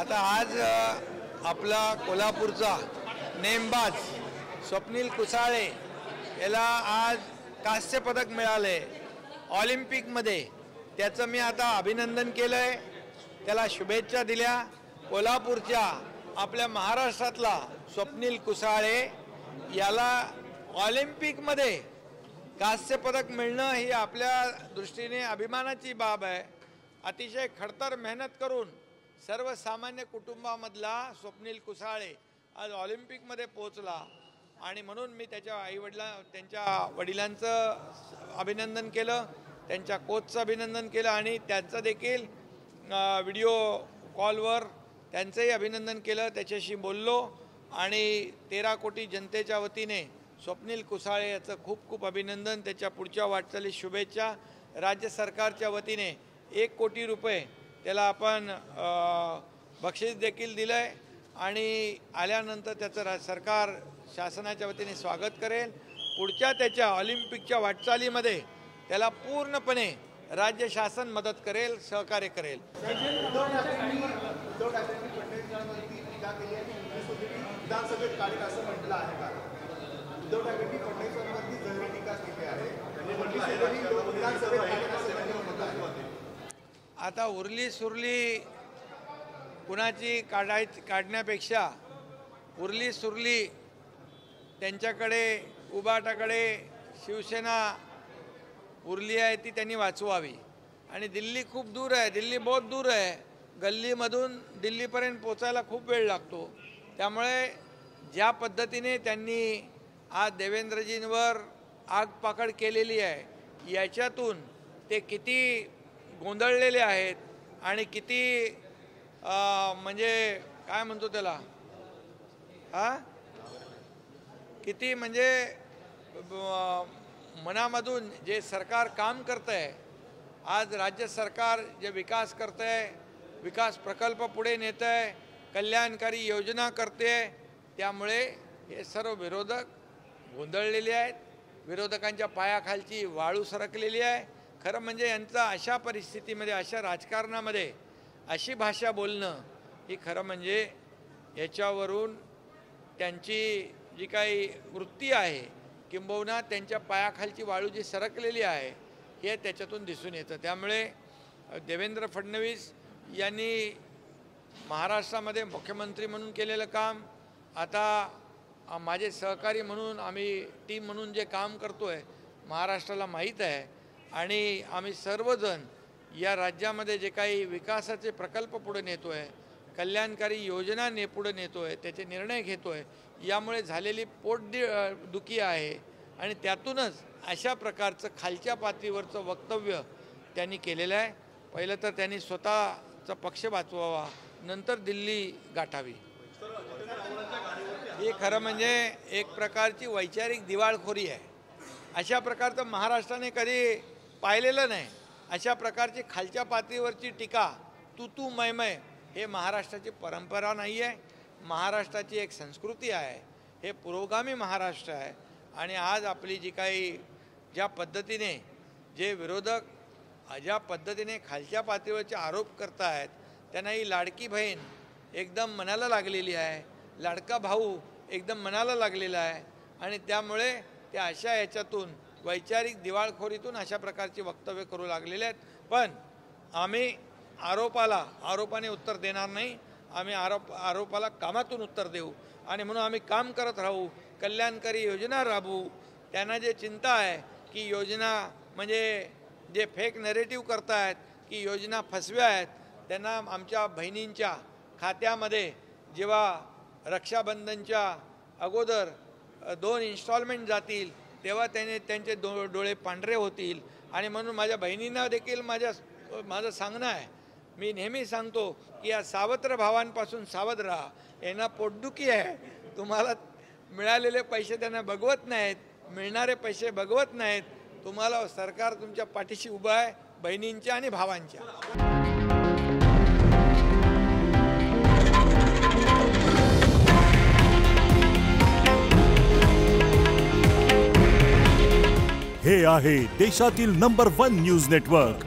आता आज आपला कोल्हापूरचा नेमबाज स्वप्नील कुसाळे याला आज कांस्य पदक मिळाले ऑलिम्पिकमध्ये। त्याचं मी आता अभिनंदन केलंय, त्याला शुभेच्छा दिल्या। कोल्हापूरच्या आपल्या महाराष्ट्रातला स्वप्नील कुसाळे याला ऑलिम्पिकमध्ये कांस्य पदक मिळणं ही आपल्या दृष्टीने अभिमानाची बाब आहे। अतिशय खडतर मेहनत करून सर्वसामान्य कुटुंबामधला स्वप्नील कुसाळे आज ऑलिम्पिकमध्ये पोहोचला आणि म्हणून मी त्यांच्या वडिलांचं अभिनंदन केलं, त्यांच्या कोचचं अभिनंदन केलं आणि त्यांचं देखील व्हिडिओ कॉलवर त्यांचंही अभिनंदन केलं, त्याच्याशी बोललो आणि 13 कोटी जनतेच्या वतीने स्वप्नील कुसाळे याचं खूप खूप अभिनंदन, त्याच्या पुढच्या वाटचालीस शुभेच्छा। राज्य सरकारच्या वतीने 1 कोटी रुपये त्याला आपण बक्षीस देखील दिलं आहे आणि आल्यानंतर त्याचं सरकार शासनाच्या वतीने स्वागत करेल। पुढच्या त्याच्या ऑलिम्पिकच्या वाटचालीमध्ये त्याला पूर्णपणे राज्य शासन मदत करेल, सहकार्य करेल। आता उरली सुरली कुणाची काढण्यापेक्षा उरली सुरली त्यांच्याकडे उबाटाकडे शिवसेना उरली आहे ती त्यांनी वाचवावी। आणि दिल्ली खूप दूर आहे, दिल्ली बहुत दूर आहे, गल्लीमधून दिल्लीपर्यंत पोचायला खूप वेळ लागतो। त्यामुळे ज्या पद्धतीने त्यांनी आज देवेंद्रजींवर आगपाखड केलेली आहे याच्यातून ते किती गोंधळलेले आहेत आणि किती म्हणजे काय म्हणतो त्याला किती म्हणजे मनामधून जे सरकार काम करतं आहे, आज राज्य सरकार जे विकास करतं आहे, विकास प्रकल्प पुढे नेतं आहे, कल्याणकारी योजना करते, त्यामुळे हे सर्व विरोधक गोंधळलेले आहेत, विरोधकांच्या पायाखालची वाळू सरकलेली आहे। खरं म्हणजे यांचा अशा परिस्थितीमध्ये अशा राजकारणामध्ये अशी भाषा बोलणं ही खरं म्हणजे याच्यावरून त्यांची जी काही वृत्ती आहे किंबहुना त्यांच्या पायाखालची वाळू जी सरकलेली आहे हे त्याच्यातून दिसून येतं। त्यामुळे देवेंद्र फडणवीस यांनी महाराष्ट्रामध्ये मुख्यमंत्री म्हणून केलेलं काम, आता माझे सहकारी म्हणून आम्ही टीम म्हणून जे काम करतो आहे महाराष्ट्राला माहीत आहे आणि आम्ही सर्वजण या राज्यामध्ये जे काही विकासाचे प्रकल्प पुढे नेतो आहे, कल्याणकारी योजना पुढे नेतो आहे, त्याचे निर्णय घेतो आहे, यामुळे झालेली पोटदुखी आहे आणि त्यातूनच अशा प्रकारचं खालच्या पातळीवरचं वक्तव्य त्यांनी केलेलं आहे। पहिलं तर त्यांनी स्वतःचा पक्ष वाचवावा, नंतर दिल्ली गाठावी। ही खरं म्हणजे एक प्रकारची वैचारिक दिवाळखोरी आहे। अशा प्रकारचं महाराष्ट्राने कधी पाहिलेलं नाही। अशा प्रकारची खालच्या पातळीवरची टीका, तू मै हे महाराष्ट्राची परंपरा नाही आहे, महाराष्ट्राची एक संस्कृती आहे, हे पुरोगामी महाराष्ट्र आहे। आणि आज आपली जी काही ज्या पद्धतीने जे विरोधक ज्या पद्धतीने खालच्या पातळीवरचे आरोप करत आहेत त्यांना ही लाडकी बहीण एकदम मनाला लागलेली आहे, लाडका भाऊ एकदम मनाला लागलेला आहे आणि त्यामुळे ते अशा याच्यातून वैचारिक दिवाळखोरीतून अशा प्रकारची वक्तव्य करू लागलेले आहेत। पण आम्ही आरोपाने उत्तर देणार नाही, आम्ही आरोपाला कामातून उत्तर देऊ आणि म्हणून आम्ही काम करत राहू, कल्याणकारी योजना राबवू। त्यांना जे चिंता आहे की योजना म्हणजे जे फेक नरेटिव्ह करतायत की योजना फसव्या आहेत, त्यांना आमच्या बहिणींच्या खात्यामध्ये जेव्हा रक्षाबंधनच्या अगोदर 2 इन्स्टॉलमेंट जातील तेव्हा त्यांचे डोळे पांढरे होतील। आणि म्हणून माझ्या बहिणींना देखील माझं सांगणं आहे, मी नेहमी सांगतो की या सावत्र भावांपासून सावध राहा, यांना पोटदुखी आहे, तुम्हाला मिळालेले पैसे त्यांना बघवत नाहीत, मिळणारे पैसे बघवत नाहीत, तुम्हाला सरकार तुमच्या पाठीशी उभं आहे, बहिणींच्या आणि भावांच्या। हे आहे देशातील नंबर 1 न्यूज नेटवर्क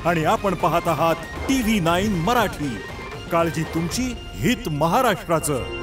आणि आपण पाहत आहात TV9 मराठी। काळजी तुमची, हित महाराष्ट्राचं.